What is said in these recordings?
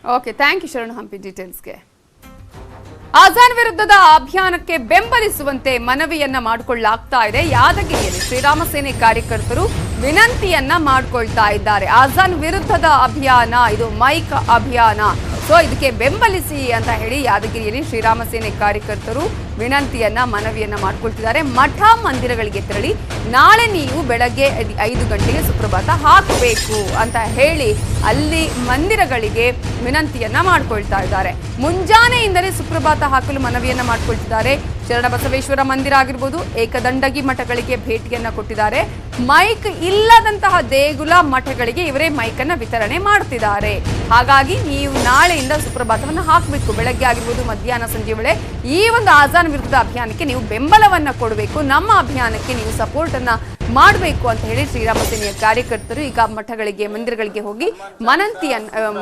Okay, thank you Sharan Hampi ಡೀಟೇಲ್ಸ್ಗೆ. ಆಜಾನ್ ವಿರುದ್ಧದ ಅಭಿಯಾನಕ್ಕೆ ಬೆಂಬಲಿಸುವಂತೆ ಮನವಿಯನ್ನ ಮಾಡಿಕೊಳ್ಳಲಾಗ್ತಾ ಇದೆ. ಯಾದಗಿರಿಯಲ್ಲಿ ಶ್ರೀರಾಮ ಸೇನೆ ಕಾರ್ಯಕರ್ತರು ವಿನಂತಿಯನ್ನ ಮಾಡಿಕೊಳ್ತಾ ಇದ್ದಾರೆ. ಆಜಾನ್ ವಿರುದ್ಧದ ಅಭಿಯಾನ ಇದು ಮೈಕ್ ಅಭಿಯಾನ, ಸೊ ಇದಕ್ಕೆ ಬೆಂಬಲಿಸಿ ಅಂತ ಹೇಳಿ ಯಾದಗಿರಿಯಲ್ಲಿ ಶ್ರೀರಾಮ ಸೇನೆ ಕಾರ್ಯಕರ್ತರು ಮನವಿಯನ್ನ ಮಾಡಿಕೊಳ್ತಿದ್ದಾರೆ. ಮಠ ಮಂದಿರಗಳಿಗೆ ತೆರಳಿ ನಾಳೆ ನೀವು ಬೆಳಗ್ಗೆ 5 ಗಂಟೆಗೆ ಸುಪ್ರಭಾತ ಹಾಕಬೇಕು ಅಂತ ಹೇಳಿ ಅಲ್ಲಿ ಮಂದಿರಗಳಿಗೆ ವಿನಂತಿಯನ್ನ ಮಾಡಿಕೊಳ್ತಾ ಇದ್ದಾರೆ. ಮುಂಜಾನೆಯಿಂದಲೇ ಸುಪ್ರಭಾತ ಹಾಕಲು ಮನವಿಯನ್ನ ಮಾಡಿಕೊಳ್ತಿದ್ದಾರೆ. ಶರಣಬಸವೇಶ್ವರ ಮಂದಿರ ಆಗಿರ್ಬೋದು, ಏಕದಂಡಗಿ ಮಠಗಳಿಗೆ ಭೇಟಿಯನ್ನ ಕೊಟ್ಟಿದ್ದಾರೆ. ಮೈಕ್ ಇಲ್ಲದಂತಹ ದೇಗುಲ ಮಠಗಳಿಗೆ ಇವರೇ ಮೈಕ್ ಅನ್ನ ವಿತರಣೆ ಮಾಡ್ತಿದ್ದಾರೆ. ಹಾಗಾಗಿ ನೀವು ನಾಳೆಯಿಂದ ಸುಪ್ರಭಾತವನ್ನು ಹಾಕಬೇಕು. ಬೆಳಗ್ಗೆ ಆಗಿರ್ಬೋದು, ಮಧ್ಯಾಹ್ನ ಸಂಜೆ ವೇಳೆ ಈ ಒಂದು ಆಜಾನ್ ವಿರುದ್ಧದ ಅಭಿಯಾನಕ್ಕೆ ನೀವು ಬೆಂಬಲವನ್ನ ಕೊಡಬೇಕು, ನಮ್ಮ ಅಭಿಯಾನಕ್ಕೆ ನೀವು ಸಪೋರ್ಟ್ ಅನ್ನ ಮಾಡಬೇಕು ಅಂತ ಹೇಳಿ ಶ್ರೀರಾಮ ಸೇನೆಯ ಕಾರ್ಯಕರ್ತರು ಈಗ ಮಠಗಳಿಗೆ ಮಂದಿರಗಳಿಗೆ ಹೋಗಿ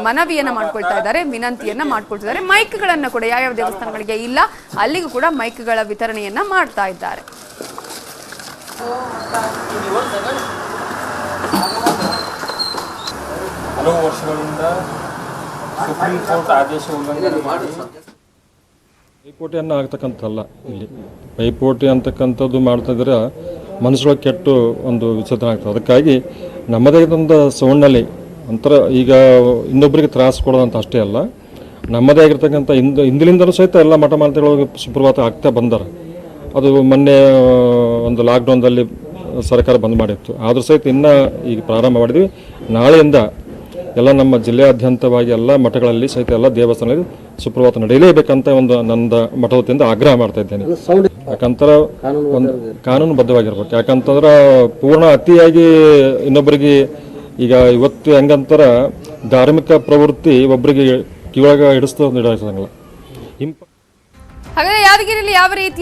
ಮನವಿಯನ್ನ ಮಾಡ್ಕೊಳ್ತಾ ಇದ್ದಾರೆ, ವಿನಂತಿಯನ್ನ ಮಾಡ್ಕೊಳ್ತಿದ್ದಾರೆ. ಮೈಕ್ಗಳನ್ನ ಕೂಡ ಯಾವ್ಯಾವ ದೇವಸ್ಥಾನಗಳಿಗೆ ಇಲ್ಲ ಅಲ್ಲಿಗೂ ಕೂಡ ಮೈಕ್ಗಳ ವಿತರಣೆಯನ್ನ ಮಾಡ್ತಾ ಇದ್ದಾರೆ. ಹಲವು ವರ್ಷಗಳಿಂದ ಸುಪ್ರೀಂ ಕೋರ್ಟ್ ಆದೇಶ ಉಲ್ಲಂಘನೆ ಮಾಡಿ ಪೈಪೋಟಿಯನ್ನು ಆಗ್ತಕ್ಕಂಥಲ್ಲ. ಇಲ್ಲಿ ಪೈಪೋಟಿ ಅಂತಕ್ಕಂಥದ್ದು ಮಾಡ್ತಾ ಇದ್ರೆ ಮನಸ್ಸೊಳಗೆ ಕೆಟ್ಟು ಒಂದು ವಿಚೇತನ ಆಗ್ತದೆ. ಅದಕ್ಕಾಗಿ ನಮ್ಮದೇ ಒಂದು ಸೌಂಡ್ನಲ್ಲಿ ಒಂಥರ ಈಗ ಇನ್ನೊಬ್ಬರಿಗೆ ತ್ರಾಸು ಕೊಡೋದಂತ ಅಷ್ಟೇ ಅಲ್ಲ, ನಮ್ಮದೇ ಆಗಿರ್ತಕ್ಕಂಥ ಹಿಂದಿನಿಂದಲೂ ಸಹಿತ ಎಲ್ಲ ಮಠ ಮಂದಿರಗಳಿಗೆ ಸುಪ್ರಭಾತ ಆಗ್ತಾ ಬಂದಾರೆ. ಅದು ಮೊನ್ನೆ ಒಂದು ಲಾಕ್ಡೌನ್ದಲ್ಲಿ ಸರ್ಕಾರ ಬಂದ್ ಮಾಡಿತ್ತು, ಆದರೂ ಸಹಿತ ಇನ್ನೂ ಈಗ ಪ್ರಾರಂಭ ಮಾಡಿದ್ವಿ. ನಾಳೆಯಿಂದ ಎಲ್ಲ ನಮ್ಮ ಜಿಲ್ಲೆಯಾದ್ಯಂತವಾಗಿ ಎಲ್ಲ ಮಠಗಳಲ್ಲಿ ಸಹಿತ ಎಲ್ಲ ದೇವಸ್ಥಾನಗಳಲ್ಲಿ ಸುಪ್ರಭಾತ ನಡೆಯಲೇಬೇಕಂತ ಒಂದು ನನ್ನ ಮಠ ವತಿಯಿಂದ ಆಗ್ರಹ ಮಾಡ್ತಾ ಇದ್ದೇನೆ. ಯಾಕಂದ್ರೆ ಒಂದು ಕಾನೂನುಬದ್ಧವಾಗಿರ್ಬೇಕು. ಯಾಕಂತಂದ್ರೆ ಪೂರ್ಣ ಅತಿಯಾಗಿ ಇನ್ನೊಬ್ಬರಿಗೆ ಈಗ ಇವತ್ತು ಹೆಂಗಂತಾರ ಧಾರ್ಮಿಕ ಪ್ರವೃತ್ತಿ ಒಬ್ಬರಿಗೆ ಕಿವಾಗ ಹಿಡಿಸ್ತಂಗಿಲ್ಲ. ಹಾಗಾದ್ರೆ ಯಾದಗಿರಿಯಲ್ಲಿ ಯಾವ ರೀತಿಯ